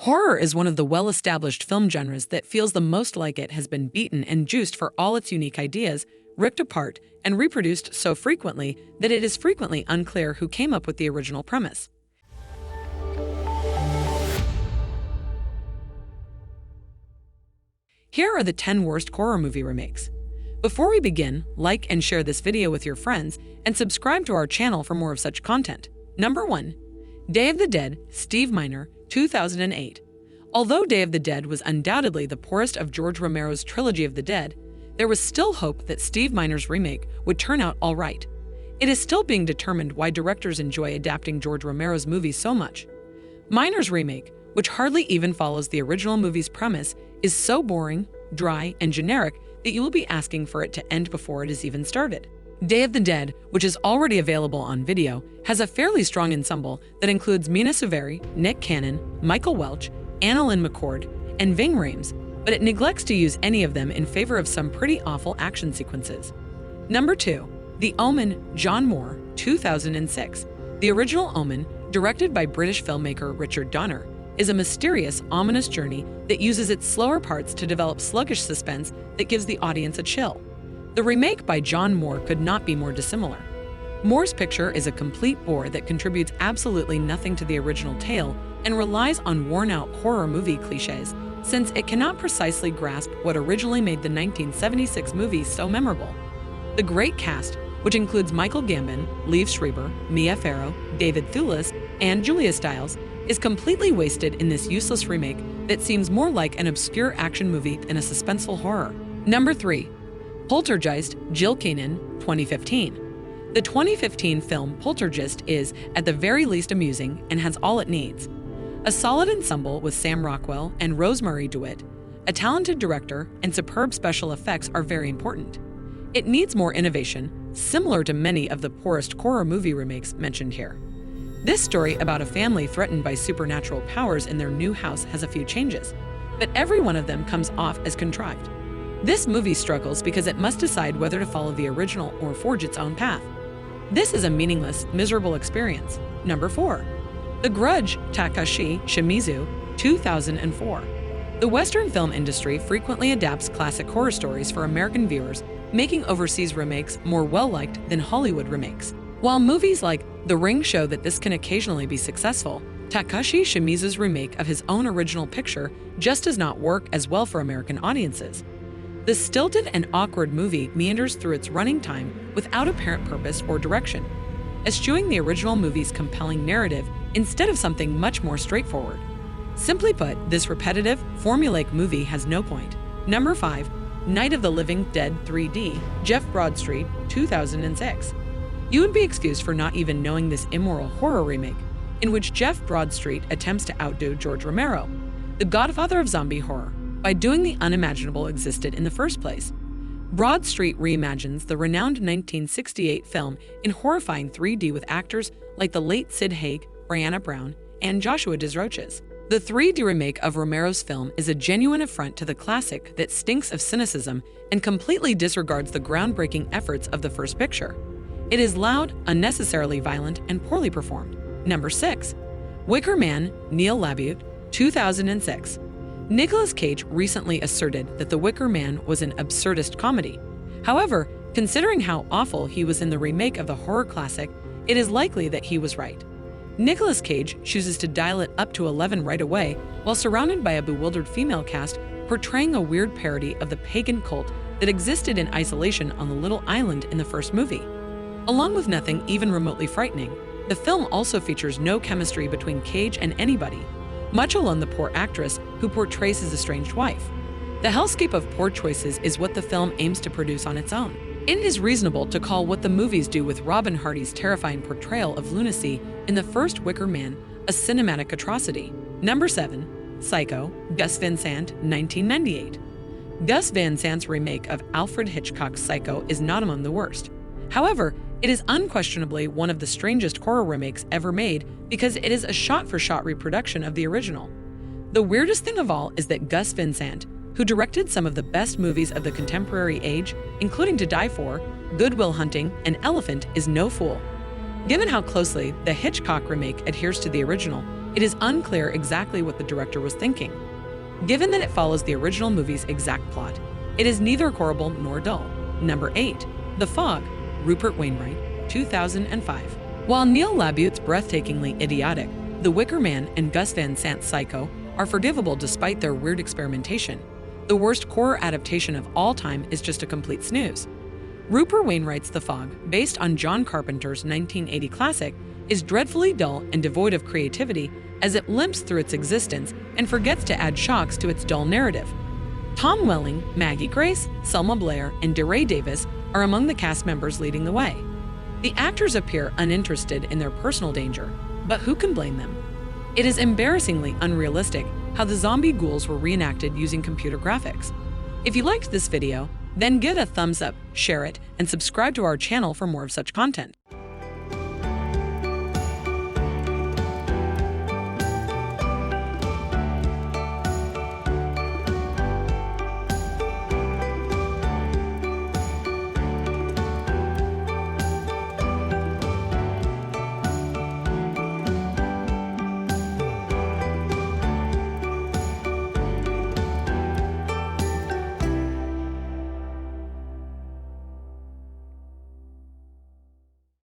Horror is one of the well-established film genres that feels the most like it has been beaten and juiced for all its unique ideas, ripped apart, and reproduced so frequently that it is frequently unclear who came up with the original premise. Here are the 10 worst horror movie remakes. Before we begin, like and share this video with your friends and subscribe to our channel for more of such content. Number 1. Day of the Dead, Steve Miner, 2008. Although Day of the Dead was undoubtedly the poorest of George Romero's trilogy of the Dead, there was still hope that Steve Miner's remake would turn out all right. It is still being determined why directors enjoy adapting George Romero's movies so much. Miner's remake, which hardly even follows the original movie's premise, is so boring, dry, and generic that you will be asking for it to end before it is even started. Day of the Dead, which is already available on video, has a fairly strong ensemble that includes Mina Suvari, Nick Cannon, Michael Welch, Annalyn McCord, and Ving Rhames, but it neglects to use any of them in favor of some pretty awful action sequences. Number 2. The Omen, John Moore, 2006. The original Omen, directed by British filmmaker Richard Donner, is a mysterious, ominous journey that uses its slower parts to develop sluggish suspense that gives the audience a chill. The remake by John Moore could not be more dissimilar. Moore's picture is a complete bore that contributes absolutely nothing to the original tale and relies on worn-out horror movie cliches, since it cannot precisely grasp what originally made the 1976 movie so memorable. The great cast, which includes Michael Gambon, Liev Schreiber, Mia Farrow, David Thewlis, and Julia Stiles, is completely wasted in this useless remake that seems more like an obscure action movie than a suspenseful horror. Number 3. Poltergeist, Jill Keenan, 2015. The 2015 film Poltergeist is, at the very least, amusing and has all it needs. A solid ensemble with Sam Rockwell and Rosemary DeWitt, a talented director, and superb special effects are very important. It needs more innovation, similar to many of the poorest horror movie remakes mentioned here. This story about a family threatened by supernatural powers in their new house has a few changes, but every one of them comes off as contrived. This movie struggles because it must decide whether to follow the original or forge its own path. This is a meaningless, miserable experience. Number 4. The Grudge, Takashi Shimizu, 2004. The Western film industry frequently adapts classic horror stories for American viewers, making overseas remakes more well-liked than Hollywood remakes. While movies like The Ring show that this can occasionally be successful, Takashi Shimizu's remake of his own original picture just does not work as well for American audiences. The stilted and awkward movie meanders through its running time without apparent purpose or direction, eschewing the original movie's compelling narrative instead of something much more straightforward. Simply put, this repetitive, formulaic movie has no point. Number 5. Night of the Living Dead 3D, Jeff Broadstreet, 2006. You would be excused for not even knowing this immoral horror remake, in which Jeff Broadstreet attempts to outdo George Romero, the godfather of zombie horror, by doing the unimaginable existed in the first place. Broadstreet reimagines the renowned 1968 film in horrifying 3D with actors like the late Sid Haig, Brianna Brown, and Joshua Desroches. The 3D remake of Romero's film is a genuine affront to the classic that stinks of cynicism and completely disregards the groundbreaking efforts of the first picture. It is loud, unnecessarily violent, and poorly performed. Number 6. Wicker Man, Neil LaBute, 2006. Nicolas Cage recently asserted that The Wicker Man was an absurdist comedy. However, considering how awful he was in the remake of the horror classic, it is likely that he was right. Nicolas Cage chooses to dial it up to 11 right away while surrounded by a bewildered female cast portraying a weird parody of the pagan cult that existed in isolation on the little island in the first movie. Along with nothing even remotely frightening, the film also features no chemistry between Cage and anybody, much alone the poor actress who portrays his estranged wife. The hellscape of poor choices is what the film aims to produce on its own. It is reasonable to call what the movies do with Robin Hardy's terrifying portrayal of lunacy in the first Wicker Man a cinematic atrocity. Number 7. Psycho, Gus Van Sant, 1998. Gus Van Sant's remake of Alfred Hitchcock's Psycho is not among the worst. However, it is unquestionably one of the strangest horror remakes ever made because it is a shot-for-shot reproduction of the original. The weirdest thing of all is that Gus Van Sant, who directed some of the best movies of the contemporary age, including To Die For, Good Will Hunting, and Elephant, is no fool. Given how closely the Hitchcock remake adheres to the original, it is unclear exactly what the director was thinking. Given that it follows the original movie's exact plot, it is neither horrible nor dull. Number 8. The Fog, Rupert Wainwright, 2005. While Neil LaBute's breathtakingly idiotic, The Wicker Man and Gus Van Sant's Psycho are forgivable despite their weird experimentation, the worst horror adaptation of all time is just a complete snooze. Rupert Wainwright's The Fog, based on John Carpenter's 1980 classic, is dreadfully dull and devoid of creativity as it limps through its existence and forgets to add shocks to its dull narrative. Tom Welling, Maggie Grace, Selma Blair, and DeRay Davis are among the cast members leading the way. The actors appear uninterested in their personal danger, but who can blame them? It is embarrassingly unrealistic how the zombie ghouls were reenacted using computer graphics. If you liked this video, then give it a thumbs up, share it, and subscribe to our channel for more of such content.